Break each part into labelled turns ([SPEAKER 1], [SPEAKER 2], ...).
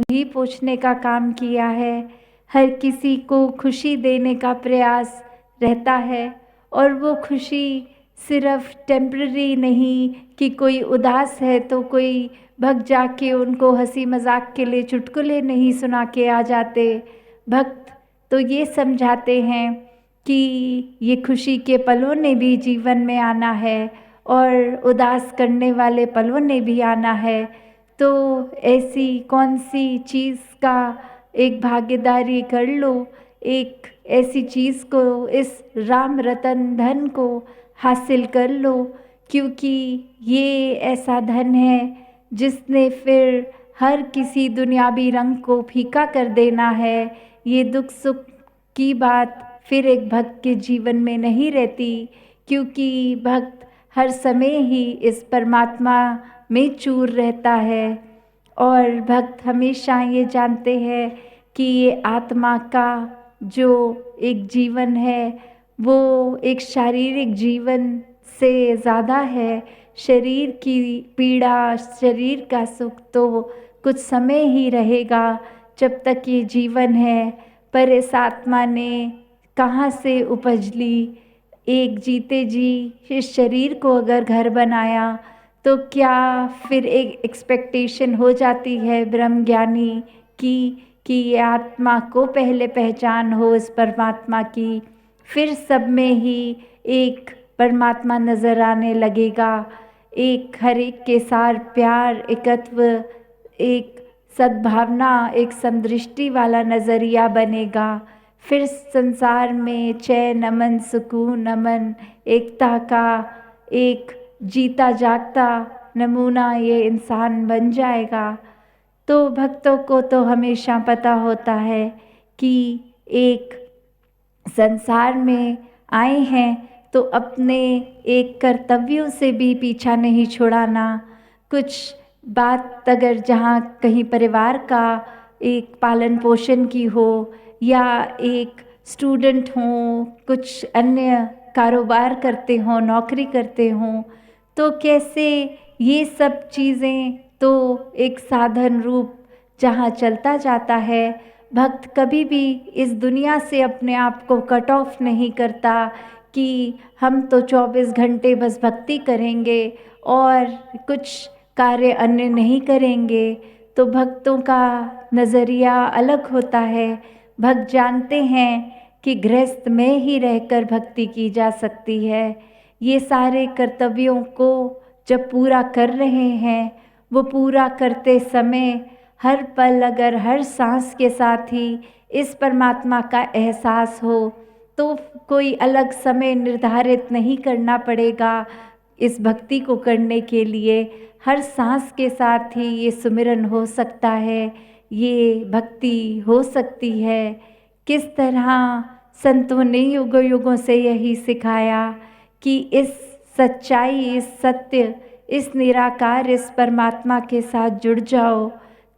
[SPEAKER 1] ही पूछने का काम किया है। हर किसी को खुशी देने का प्रयास रहता है, और वो खुशी सिर्फ टेम्पररी नहीं कि कोई उदास है तो कोई भक्त जाके उनको हंसी मजाक के लिए चुटकुले नहीं सुना के आ जाते। भक्त तो ये समझाते हैं कि ये खुशी के पलों ने भी जीवन में आना है और उदास करने वाले पलों ने भी आना है। तो ऐसी कौन सी चीज़ का एक भागीदारी कर लो, एक ऐसी चीज़ को, इस राम रतन धन को हासिल कर लो, क्योंकि ये ऐसा धन है जिसने फिर हर किसी दुनियावी रंग को फीका कर देना है। ये दुख सुख की बात फिर एक भक्त के जीवन में नहीं रहती, क्योंकि भक्त हर समय ही इस परमात्मा में चूर रहता है। और भक्त हमेशा ये जानते हैं कि ये आत्मा का जो एक जीवन है वो एक शारीरिक जीवन से ज़्यादा है। शरीर की पीड़ा, शरीर का सुख तो कुछ समय ही रहेगा जब तक ये जीवन है, पर इस आत्मा ने कहाँ से उपज ली। एक जीते जी इस शरीर को अगर घर बनाया तो क्या फिर एक एक्सपेक्टेशन हो जाती है ब्रह्म ज्ञानी कि ये आत्मा को पहले पहचान हो इस परमात्मा की, फिर सब में ही एक परमात्मा नज़र आने लगेगा। एक हर एक के साथ प्यार, एकत्व, एक सद्भावना, एक समदृष्टि वाला नज़रिया बनेगा। फिर संसार में चैन, अमन, सुकून, अमन, एकता का एक जीता जागता नमूना ये इंसान बन जाएगा। तो भक्तों को तो हमेशा पता होता है कि एक संसार में आए हैं तो अपने एक कर्तव्यों से भी पीछा नहीं छुड़ाना। कुछ बात अगर जहाँ कहीं परिवार का एक पालन पोषण की हो, या एक स्टूडेंट हों, कुछ अन्य कारोबार करते हों, नौकरी करते हों, तो कैसे ये सब चीज़ें तो एक साधन रूप जहाँ चलता जाता है। भक्त कभी भी इस दुनिया से अपने आप को कट ऑफ नहीं करता कि हम तो 24 घंटे बस भक्ति करेंगे और कुछ कार्य अन्य नहीं करेंगे। तो भक्तों का नज़रिया अलग होता है। भक्त जानते हैं कि गृहस्थ में ही रहकर भक्ति की जा सकती है। ये सारे कर्तव्यों को जब पूरा कर रहे हैं, वो पूरा करते समय हर पल, अगर हर सांस के साथ ही इस परमात्मा का एहसास हो तो कोई अलग समय निर्धारित नहीं करना पड़ेगा इस भक्ति को करने के लिए। हर सांस के साथ ही ये सुमिरन हो सकता है, ये भक्ति हो सकती है। किस तरह संतों ने युगों युगों से यही सिखाया कि इस सच्चाई, इस सत्य, इस निराकार, इस परमात्मा के साथ जुड़ जाओ,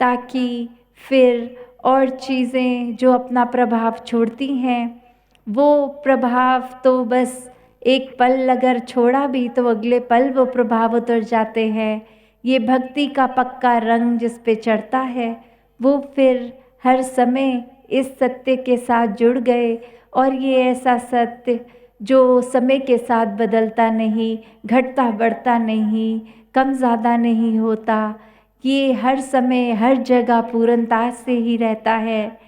[SPEAKER 1] ताकि फिर और चीज़ें जो अपना प्रभाव छोड़ती हैं वो प्रभाव तो बस एक पल अगर छोड़ा भी तो अगले पल वो प्रभाव उतर जाते हैं। ये भक्ति का पक्का रंग जिस पे चढ़ता है वो फिर हर समय इस सत्य के साथ जुड़ गए, और ये ऐसा सत्य जो समय के साथ बदलता नहीं, घटता बढ़ता नहीं, कम ज़्यादा नहीं होता, ये हर समय हर जगह पूर्णता से ही रहता है।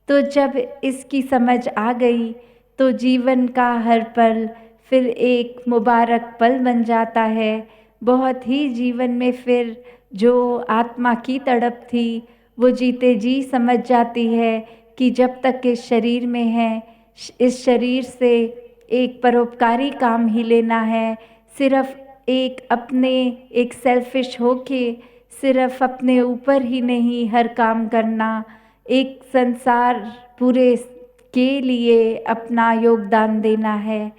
[SPEAKER 1] तो जब इसकी समझ आ गई तो जीवन का हर पल फिर एक मुबारक पल बन जाता है। बहुत ही जीवन में फिर जो आत्मा की तड़प थी वो जीते जी समझ जाती है कि जब तक इस शरीर में है, इस शरीर से एक परोपकारी काम ही लेना है। सिर्फ एक अपने एक सेल्फिश होके सिर्फ अपने ऊपर ही नहीं हर काम करना, एक संसार पूरे के लिए अपना योगदान देना है।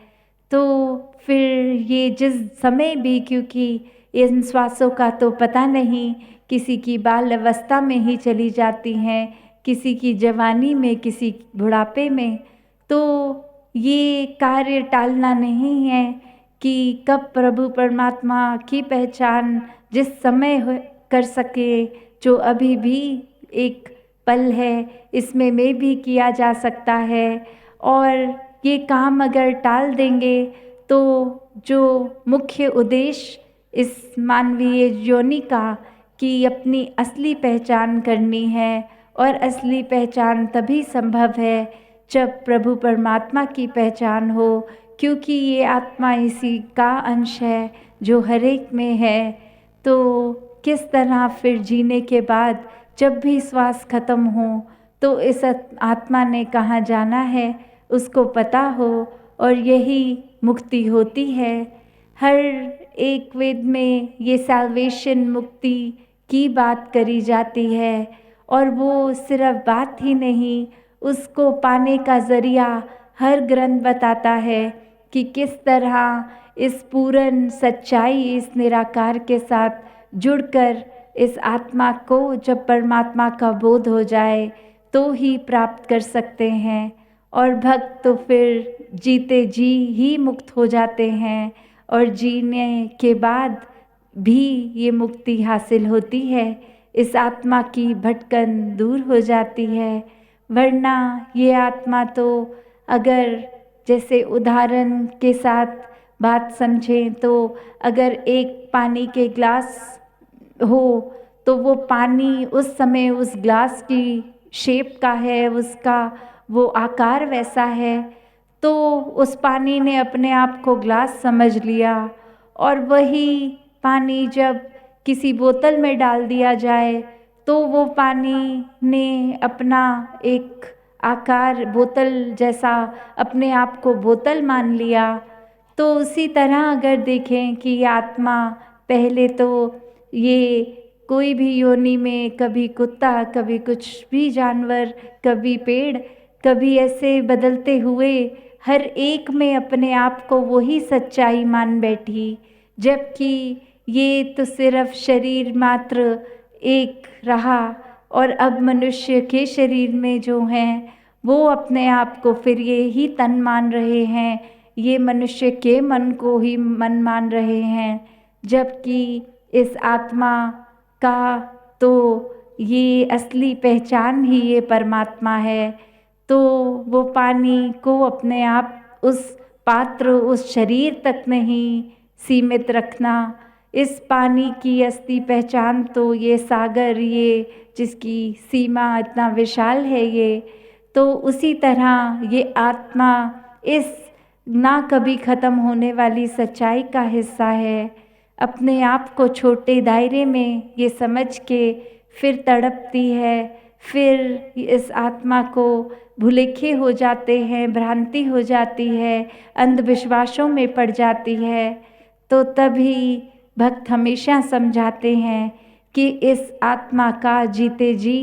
[SPEAKER 1] तो फिर ये जिस समय भी, क्योंकि इन श्वासों का तो पता नहीं, किसी की बाल अवस्था में ही चली जाती हैं, किसी की जवानी में, किसी बुढ़ापे में, तो ये कार्य टालना नहीं है कि कब प्रभु परमात्मा की पहचान जिस समय कर सके, जो अभी भी एक पल है, इसमें में भी किया जा सकता है। और ये काम अगर टाल देंगे तो जो मुख्य उद्देश्य इस मानवीय योनि का कि अपनी असली पहचान करनी है, और असली पहचान तभी संभव है जब प्रभु परमात्मा की पहचान हो, क्योंकि ये आत्मा इसी का अंश है जो हर एक में है। तो किस तरह फिर जीने के बाद जब भी श्वास खत्म हो तो इस आत्मा ने कहाँ जाना है उसको पता हो, और यही मुक्ति होती है। हर एक वेद में ये सैल्वेशन, मुक्ति की बात करी जाती है, और वो सिर्फ बात ही नहीं, उसको पाने का ज़रिया हर ग्रंथ बताता है कि किस तरह इस पूर्ण सच्चाई, इस निराकार के साथ जुड़कर इस आत्मा को जब परमात्मा का बोध हो जाए तो ही प्राप्त कर सकते हैं। और भक्त तो फिर जीते जी ही मुक्त हो जाते हैं, और जीने के बाद भी ये मुक्ति हासिल होती है, इस आत्मा की भटकन दूर हो जाती है। वरना ये आत्मा तो, अगर जैसे उदाहरण के साथ बात समझें तो अगर एक पानी के ग्लास हो तो वो पानी उस समय उस ग्लास की शेप का है, उसका वो आकार वैसा है, तो उस पानी ने अपने आप को ग्लास समझ लिया। और वही पानी जब किसी बोतल में डाल दिया जाए तो वो पानी ने अपना एक आकार बोतल जैसा अपने आप को बोतल मान लिया। तो उसी तरह अगर देखें कि आत्मा पहले तो ये कोई भी योनि में, कभी कुत्ता, कभी कुछ भी जानवर, कभी पेड़, कभी ऐसे बदलते हुए हर एक में अपने आप को वही सच्चाई मान बैठी, जबकि ये तो सिर्फ शरीर मात्र एक रहा, और अब मनुष्य के शरीर में जो हैं वो अपने आप को फिर ये ही तन मान रहे हैं, ये मनुष्य के मन को ही मन मान रहे हैं, जबकि इस आत्मा का तो ये असली पहचान ही ये परमात्मा है। तो वो पानी को अपने आप उस पात्र, उस शरीर तक नहीं सीमित रखना। इस पानी की असली पहचान तो ये सागर, ये जिसकी सीमा इतना विशाल है, ये तो उसी तरह ये आत्मा इस ना कभी ख़त्म होने वाली सच्चाई का हिस्सा है। अपने आप को छोटे दायरे में ये समझ के फिर तड़पती है, फिर इस आत्मा को भुलेखे हो जाते हैं, भ्रांति हो जाती है, अंधविश्वासों में पड़ जाती है। तो तभी भक्त हमेशा समझाते हैं कि इस आत्मा का जीते जी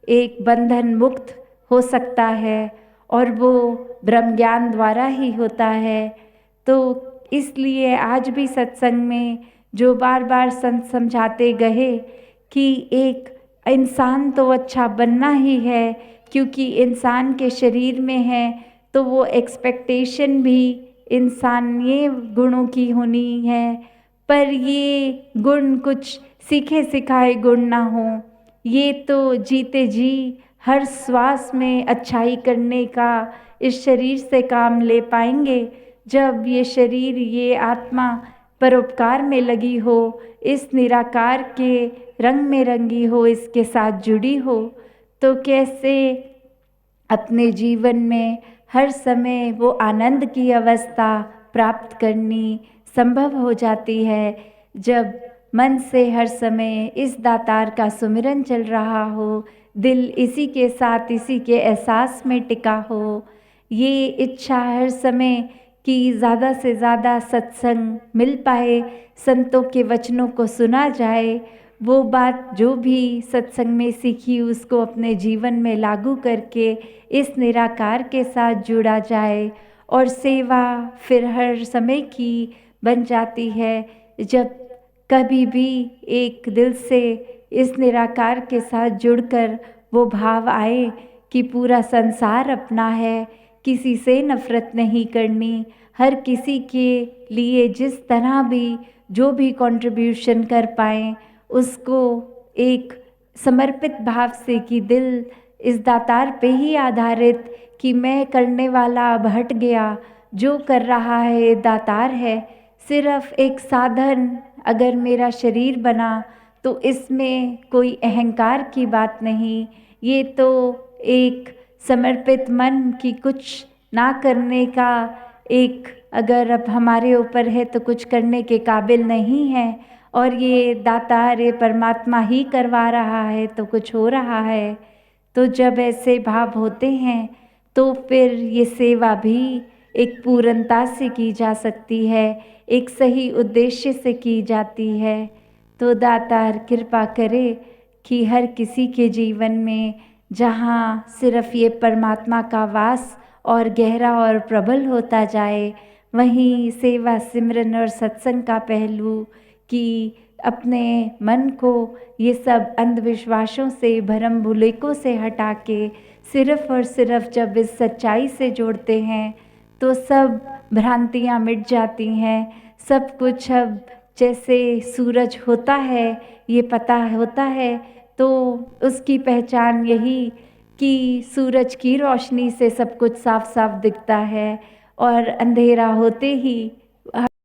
[SPEAKER 1] एक बंधन मुक्त हो सकता है, और वो ब्रह्म ज्ञान द्वारा ही होता है। तो इसलिए आज भी सत्संग में जो बार बार संत समझाते गए कि एक इंसान तो अच्छा बनना ही है, क्योंकि इंसान के शरीर में है तो वो एक्सपेक्टेशन भी इंसानिय गुणों की होनी है, पर ये गुण कुछ सीखे सिखाए गुण ना हो। ये तो जीते जी हर श्वास में अच्छाई करने का इस शरीर से काम ले पाएंगे जब ये शरीर, ये आत्मा परोपकार में लगी हो, इस निराकार के रंग में रंगी हो, इसके साथ जुड़ी हो। तो कैसे अपने जीवन में हर समय वो आनंद की अवस्था प्राप्त करनी संभव हो जाती है, जब मन से हर समय इस दातार का सुमिरन चल रहा हो, दिल इसी के साथ, इसी के एहसास में टिका हो। ये इच्छा हर समय कि ज़्यादा से ज़्यादा सत्संग मिल पाए, संतों के वचनों को सुना जाए, वो बात जो भी सत्संग में सीखी उसको अपने जीवन में लागू करके इस निराकार के साथ जुड़ा जाए, और सेवा फिर हर समय की बन जाती है। जब कभी भी एक दिल से इस निराकार के साथ जुड़कर वो भाव आए कि पूरा संसार अपना है, किसी से नफ़रत नहीं करनी, हर किसी के लिए जिस तरह भी जो भी कंट्रीब्यूशन कर पाएँ उसको एक समर्पित भाव से कि दिल इस दातार पे ही आधारित कि मैं करने वाला अब हट गया, जो कर रहा है दातार है। सिर्फ एक साधन अगर मेरा शरीर बना तो इसमें कोई अहंकार की बात नहीं, ये तो एक समर्पित मन की कुछ ना करने का एक अगर अब हमारे ऊपर है तो कुछ करने के काबिल नहीं है, और ये दातार ये परमात्मा ही करवा रहा है तो कुछ हो रहा है। तो जब ऐसे भाव होते हैं तो फिर ये सेवा भी एक पूर्णता से की जा सकती है, एक सही उद्देश्य से की जाती है। तो दातार कृपा करे कि हर किसी के जीवन में जहाँ सिर्फ ये परमात्मा का वास और गहरा और प्रबल होता जाए, वहीं सेवा सिमरन और सत्संग का पहलू कि अपने मन को ये सब अंधविश्वासों से भरम भुलेकों से हटा के सिर्फ और सिर्फ जब इस सच्चाई से जोड़ते हैं तो सब भ्रांतियाँ मिट जाती हैं। सब कुछ अब जैसे सूरज होता है ये पता होता है, तो उसकी पहचान यही कि सूरज की रोशनी से सब कुछ साफ साफ दिखता है, और अंधेरा होते ही